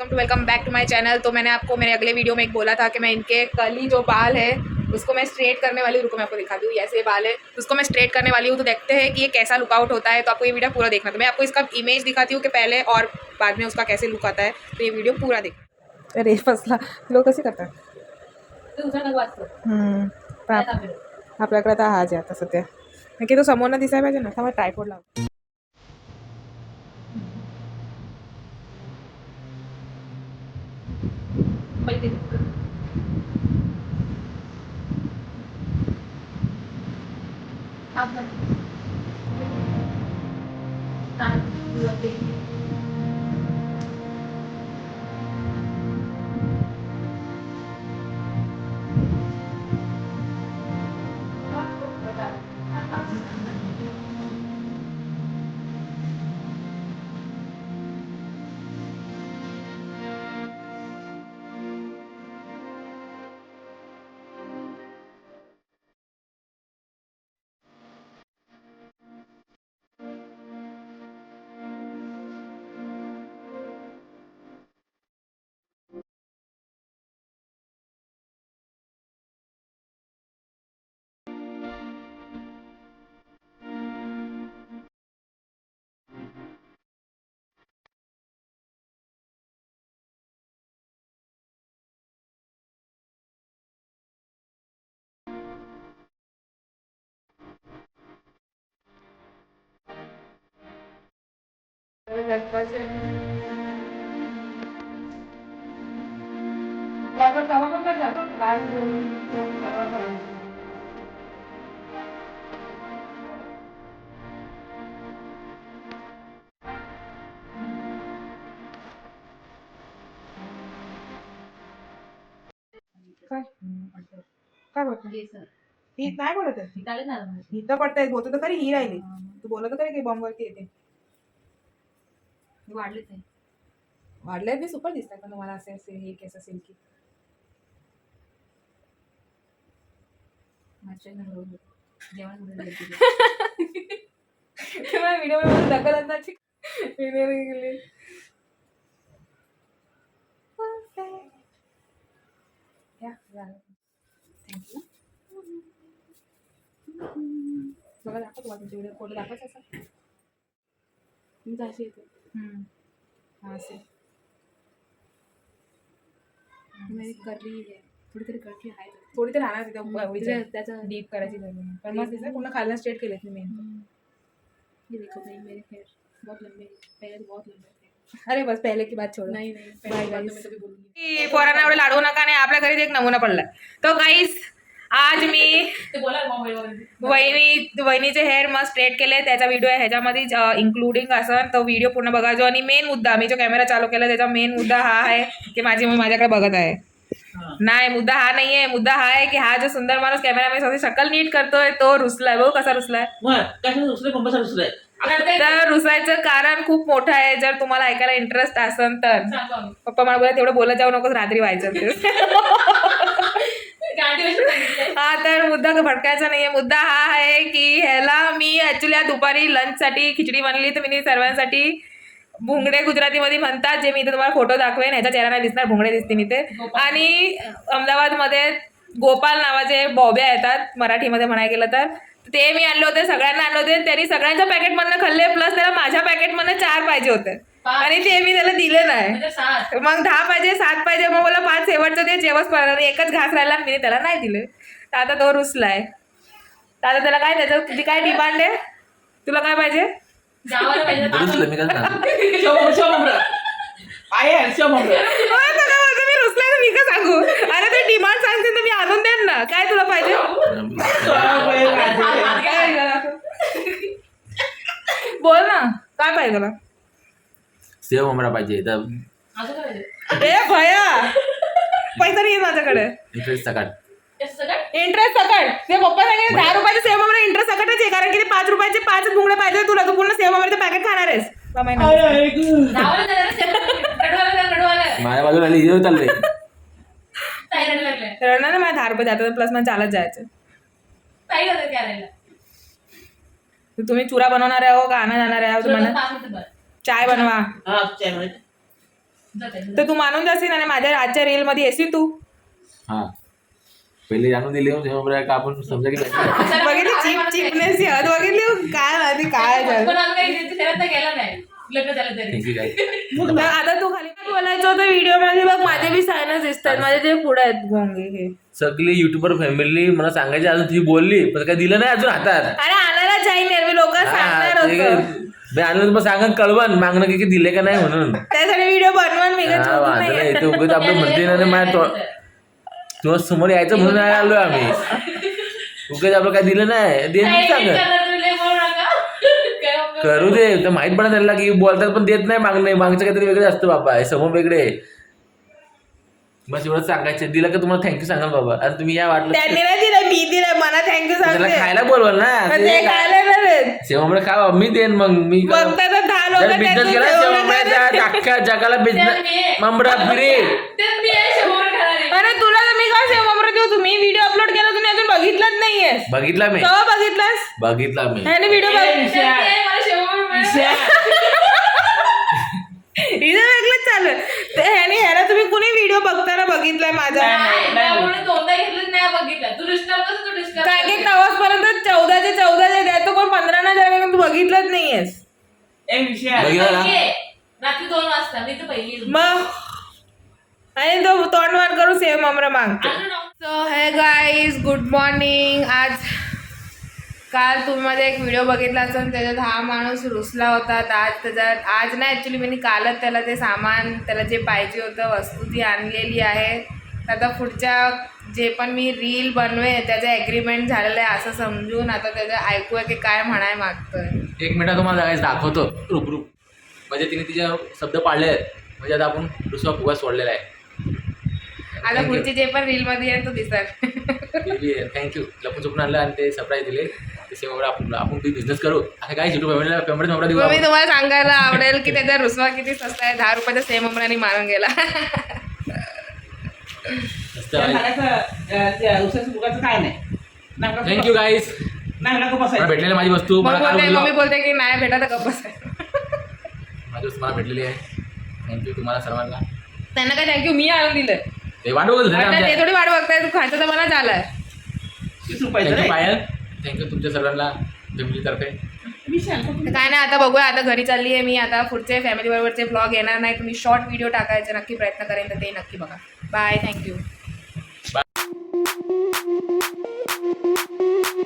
Welcome back to my channel. तो मैंने आपको मेरे अगले वीडियो में एक बोला था कि मैं इनके कर्ली जो बाल है उसको मैं स्ट्रेट करने वाली हूँ। रुको मैं आपको दिखाती हूँ। ऐसे बाल है उसको मैं स्ट्रेट करने वाली हूँ। तो देखते हैं कि ये कैसा लुकआउट होता है। तो आपको ये वीडियो पूरा देखना। तो मैं आपको इसका इमेज दिखाती हूँ कि पहले और बाद में उसका कैसे लुक आता है। तो ये वीडियो पूरा देखना। अरे फसला लोक कशी करतात आपल्याकडे आता हाच आहे आता सध्या की तो समोर ना दिसायला पाहिजे ना. त्यामुळे ट्रायपॉड लाव. काय काय बोलत ही नाही बोलत आहे. ही तर पडताय बोलतो तर खरी ही राहिली. तू बोलत खरी की बॉम्ब वरती येते. वाढले मी सुपर दिसतात पण तुम्हाला असे असे हे केस असेल की व्हिडिओ दखल अंदाची गेली. थँक्यू. बघा दाखव तुम्हाला तुमच्या व्हिडिओ फोटो दाखवायचा असा तुमचा असे येते. हाँ से करली आहे थोडी तरी करली आहे. थोडी तरी राहणार तिथं त्याचा डीप करायची गरज पण मग दिसत पूर्ण खालना स्ट्रेट केलेत मी मेन. ये देखो भाई मेरे हेयर बहुत लंबे पहले बहुत लंबे थे. अरे बस पहले की बात छोड़ो. नहीं पोरांना एवढे लाडवू नका. आणि आपल्या घरी एक नमुना पडला. तो गाईस आज मी वहिनीचे हेअर मग स्ट्रेट केले. त्याचा व्हिडिओ आहे ह्याच्यामध्ये इन्क्लुडिंग असं. तो व्हिडिओ पूर्ण बघा. जो आणि मेन मुद्दा मी जो कॅमेरा चालू केला त्याचा मेन मुद्दा हा आहे की माझी मम्मी माझ्याकडे बघत आहे. नाही मुद्दा हा नाहीये. मुद्दा हा आहे की हा जो सुंदर माणूस कॅमेरामॅन स्वतः शकल नीट करतोय तो रुसलाय. बघू कसा रुसलाय. तर रुसायचं कारण खूप मोठं आहे. जर तुम्हाला ऐकायला इंटरेस्ट असेल तर पप्पा मला बोला तेवढं बोलत जाऊ नकोस रात्री व्हायचं ते. हा तर मुद्दा भटकायचा नाहीये. मुद्दा हा आहे की ह्याला मी ऍक्च्युली दुपारी लंचसाठी खिचडी बनली. तर मी सर्वांसाठी भुंगडे गुजरातीमध्ये म्हणतात जे मी इथे तुम्हाला फोटो दाखवेन. ह्याच्या चेहरा नाही दिसणार भुंगडे दिसतील इथे. आणि अहमदाबादमध्ये गोपाल नावाचे बॉब्या येतात मराठीमध्ये म्हणायला गेलं तर ते मी आणले होते. सगळ्यांना आणले होते. त्यांनी सगळ्यांच्या पॅकेटमधनं खाल्ले प्लस त्याला माझ्या पॅकेटमधनं 4 पाहिजे होते आणि ते मी त्याला दिले नाही. मग 10 पाहिजे 7 पाहिजे. मग मला 5 शेवटचं ते जेवच पडणार. एकच घास राहिला मी त्याला नाही दिले. तर आता तो रुसलाय. तर आता त्याला काय त्याचं तुझी काय डिमांड आहे. तुला काय पाहिजे. मी रुसलाय तर मी का सांगू. अरे ते डिमांड सांगते तर मी आणून देईन ना. काय तुला पाहिजे. बोल ना काय पाहिजे तुला. सेव ममरा पाहिजे. ए भया पैसा नाही माझ्याकडे. इंटरेस्ट सकाळ इंटरेस्ट सकट. ते पप्पा सांगितलं 10 रुपयाचे सेव ममरा इंटरेस्ट सकटच आहे. कारण की ते 5 रुपयाचे 5 भुंगडे पाहिजे तुला. तू पूर्ण सेव ममराचं पॅकेट खाणार आहेस. माझ्या बाजूला आली चाललंय रडणार ना. मला 10 रुपये जातात प्लस मला चालत जायचं. तुम्ही चुरा बनवणार आहे हो का आणा जाणार आहे तुम्हाला. चाय बनवा. तर तू मानून जाशील आणि माझ्या आजच्या रील मध्ये येशील तू. हा पहिले जाणून दिली सेवा का आपण समजा की नाही. बघितली चिपनेस हद बघितली काय माहिती काय झालं. गेला नाही लग्न झालं तरी. थँक्यू काय तर आता तू खाली काय बोलायचं होतं व्हिडिओ मध्ये बघ माझे बी सायनस दिसतात माझे जे पुढे आहेत भोंगे हे. सगळी युट्यूबर फॅमिली मला सांगायची अजून ती बोलली पण काय दिलं नाही अजून हातात. अरे आणायला जाईन यार मी लोक सांगणार होतं मी आणलं मग सांगा कळवण मागणं की दिले का नाही म्हणून. त्यासाठी व्हिडिओ बनवून मी काय हा, चुकून वांदे नाही. नाही ते उगाच आपलं म्हणते ना माझ्या तुला समोर यायचं म्हणून नाही आलोय आम्ही. उगाच आपलं काय दिलं नाही दे सांग करू दे तर माहित पडत त्यांना की बोलतात पण देत नाही मागणं मागचं काहीतरी वेगळे असतं बाबा हे समोर वेगळे. बस एवढं सांगायचं दिलं का तुम्हाला थँक्यू सांगाल बाबा आणि तुम्ही या वाटलं त्यांनी नाही दिलं मी दिलं मला थँक्यू त्याला सांगते खायला बोलवाल ना ते खायला नाही देत. शेवंबडे खा मी देईन मग मी बघता तर 10 लोक बिझनेस केला शेवंबड्याचा अख्ख्या जगाला बिझनेस ममडा फिरे. अरे तुला तर मी काय सेवा देऊ तुम्ही व्हिडिओ अपलोड केला तुम्ही अजून बघितलाच नाहीये. बघितला मी केव्हा बघितलास बघितला मी ह्याने व्हिडिओ इथं वेगळंच चालू ते ह्याला तुम्ही कुणी व्हिडिओ बघताना बघितलाय माझा काय की तवासपर्यंत 14चे 14 द्या तो कोण 15 नाही द्या तू बघितलंच नाहीयेस बघितला ना रात्री 2 वाजता मी तर पहिली मग आणि तो तोंड वर करून सेव ममरा मागतो. सो हे गाईज गुड मॉर्निंग. आज काल तुम्ही माझा एक व्हिडिओ बघितला असेल त्याच्यात हा माणूस रुसला होता. तर आज त्याच्यात आज नाही ॲक्च्युली मी कालच त्याला ते सामान त्याला जे पाहिजे होतं वस्तू ती आणलेली आहे. तर आता पुढच्या जे पण मी रील बनवे त्याचं ॲग्रीमेंट झालेलं आहे असं समजून आता त्याचं ऐकूया की काय म्हणाय मागतोय. 1 मिनिट तुम्हाला जागायचं दाखवतो रूप म्हणजे तिने तिचे शब्द पाळले आहेत म्हणजे आता आपण दुसरा फुगा सोडलेला आहे. आता पुढची जे पण रील मध्ये आहे तो दिसत. थँक्यू लपून चुकून आणलं आणि ते सरप्राईज दिले ते सेवा आपण बिझनेस करू आता काय युट्यूब पेमेंट देऊ मग मी तुम्हाला सांगायला आवडेल की त्याचा रुसवा किती स्वस्त आहे. 10 रुपयाचा सेम अमराने मारून गेला. थँक्यू गाईज मला भेटलेली माझी वस्तू मला काल बोललो. मम्मी बोलते की नाही भेटा तर गप्पच आहे. माझी वस्तू मला भेटलेली आहे. थँक्यू तुम्हाला सर्वांना. त्यांना काय थँक्यू मी आणून दिलं ते वाट बघत आता ते थोडी वाट बघताय तू खायचं तर मला झालंय. थँक्यू पायल थँक्यू तुमच्या सर्वांना फॅमिलीतर्फे. तर काय नाही आता बघूया आता घरी चालली आहे मी. आता पुढचे फॅमिली बरोबरचे ब्लॉग येणार नाही तुम्ही शॉर्ट व्हिडिओ टाकायचे नक्की प्रयत्न करेन तर ते नक्की बघा. Bye thank you.